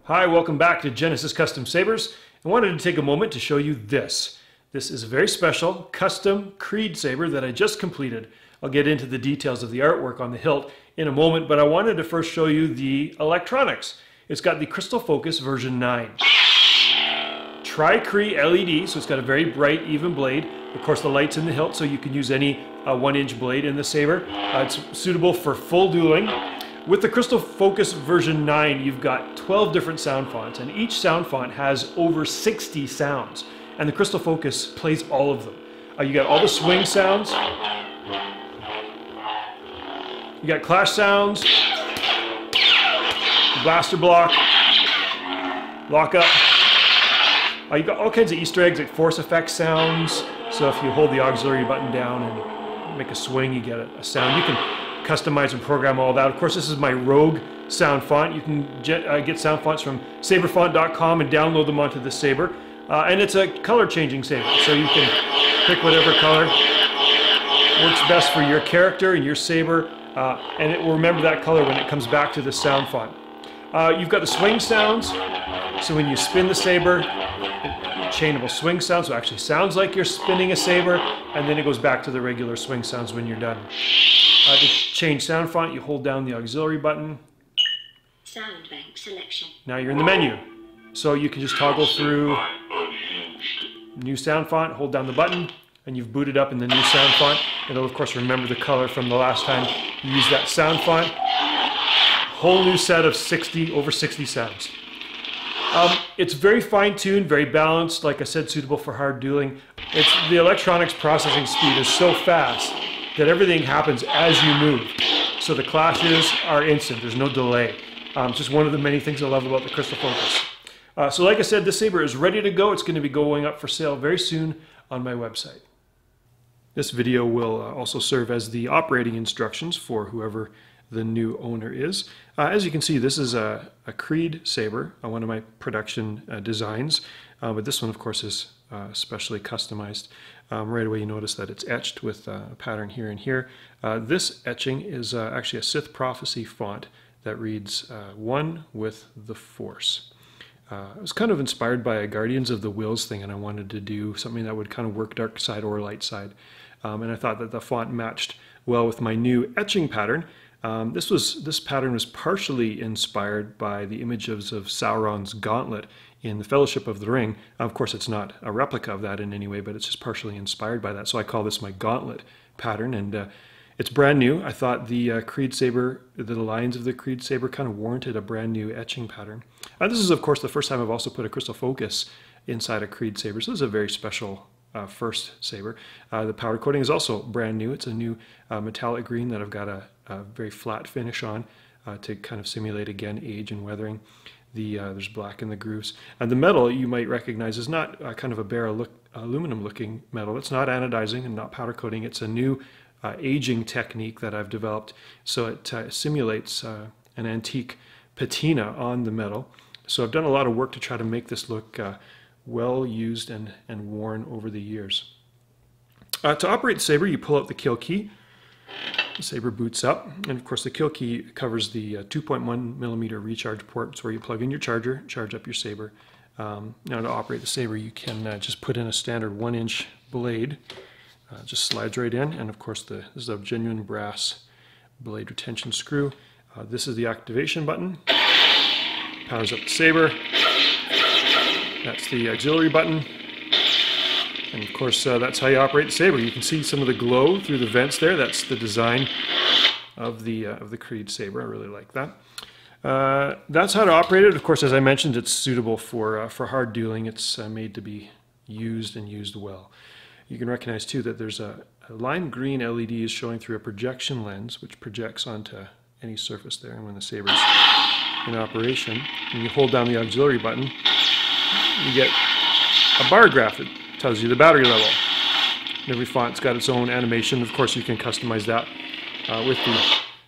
Hi, welcome back to Genesis Custom Sabers. I wanted to take a moment to show you this. This is a very special custom Creed saber that I just completed. I'll get into the details of the artwork on the hilt in a moment, but I wanted to first show you the electronics. It's got the Crystal Focus version 9. Tri-Cree LED, so it's got a very bright, even blade. Of course, the light's in the hilt, so you can use any 1-inch blade in the saber. It's suitable for full dueling. With the Crystal Focus version 9, you've got 12 different sound fonts, and each sound font has over 60 sounds. And the Crystal Focus plays all of them. You got all the swing sounds. You got clash sounds, blaster block, lock up. You've got all kinds of Easter eggs like force effect sounds. So if you hold the auxiliary button down and make a swing, you get a sound. You can customize and program all that. Of course, this is my Rogue sound font. You can get sound fonts from saberfont.com and download them onto the saber. And it's a color changing saber, so you can pick whatever color works best for your character and your saber, and it will remember that color when it comes back to the sound font. You've got the swing sounds, so when you spin the saber, chainable swing sounds, so it actually sounds like you're spinning a saber, and then it goes back to the regular swing sounds when you're done. To change sound font, you hold down the auxiliary button. Sound bank selection. Now you're in the menu. So you can just toggle through new sound font, hold down the button, and you've booted up in the new sound font. It'll of course remember the color from the last time you used that sound font. Whole new set of over 60 sounds. It's very fine-tuned, very balanced, like I said, suitable for hard dueling. The electronics processing speed is so fast that everything happens as you move. So the clashes are instant, there's no delay. It's just one of the many things I love about the Crystal Focus. So like I said, this saber is ready to go. It's going to be going up for sale very soon on my website. This video will also serve as the operating instructions for whoever the new owner is. As you can see, this is a Creed saber, one of my production designs, but this one of course is specially customized. Right away you notice that it's etched with a pattern here and here. This etching is actually a Sith Prophecy font that reads one with the Force. I was kind of inspired by a Guardians of the Whills thing, and I wanted to do something that would kind of work dark side or light side. And I thought that the font matched well with my new etching pattern. This pattern was partially inspired by the images of Sauron's Gauntlet in the Fellowship of the Ring. Of course, it's not a replica of that in any way, but it's just partially inspired by that. So I call this my Gauntlet pattern, and it's brand new. I thought the Creed saber, the lines of the Creed saber kind of warranted a brand new etching pattern. This is, of course, the first time I've also put a Crystal Focus inside a Creed saber, so this is a very special first saber. The powder coating is also brand new. It's a new metallic green that I've got a very flat finish on to kind of simulate, again, age and weathering. There's black in the grooves. And the metal you might recognize is not kind of a bare aluminum looking metal. It's not anodizing and not powder coating. It's a new aging technique that I've developed, so it simulates an antique patina on the metal. So I've done a lot of work to try to make this look well used and worn over the years. To operate the saber, you pull out the kill key. The saber boots up, and of course the kill key covers the 2.1mm recharge port. It's where you plug in your charger, charge up your saber. Now to operate the saber, you can just put in a standard 1-inch blade. Just slides right in, and of course this is a genuine brass blade retention screw. This is the activation button. Powers up the saber. That's the auxiliary button. And of course that's how you operate the saber. You can see some of the glow through the vents there. That's the design of the Creed saber. I really like that. That's how to operate it. Of course, as I mentioned, it's suitable for hard dueling. It's made to be used and used well. You can recognize too that there's a lime green LED is showing through a projection lens, which projects onto any surface there. And when the saber's in operation, and you hold down the auxiliary button, you get a bar graph that tells you the battery level. Every font's got its own animation. Of course, you can customize that with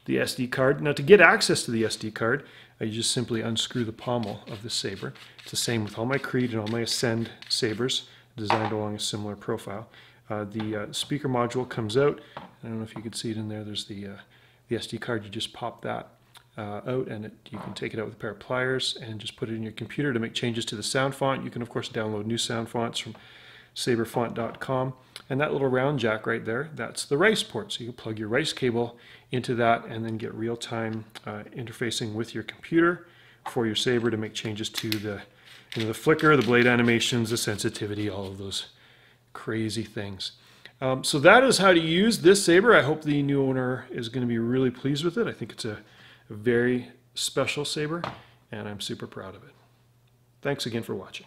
the SD card. Now, to get access to the SD card, you just simply unscrew the pommel of the saber. It's the same with all my Creed and all my Ascend sabers, designed along a similar profile. The speaker module comes out. I don't know if you can see it in there. There's the SD card. You just pop that out, and you can take it out with a pair of pliers and just put it in your computer to make changes to the sound font. You can of course download new sound fonts from saberfont.com, and that little round jack right there, that's the rice port. So you can plug your rice cable into that and then get real-time interfacing with your computer for your Saber to make changes to the the flicker, the blade animations, the sensitivity, all of those crazy things. So that is how to use this Saber. I hope the new owner is going to be really pleased with it. I think it's a very special Saber, and I'm super proud of it. Thanks again for watching.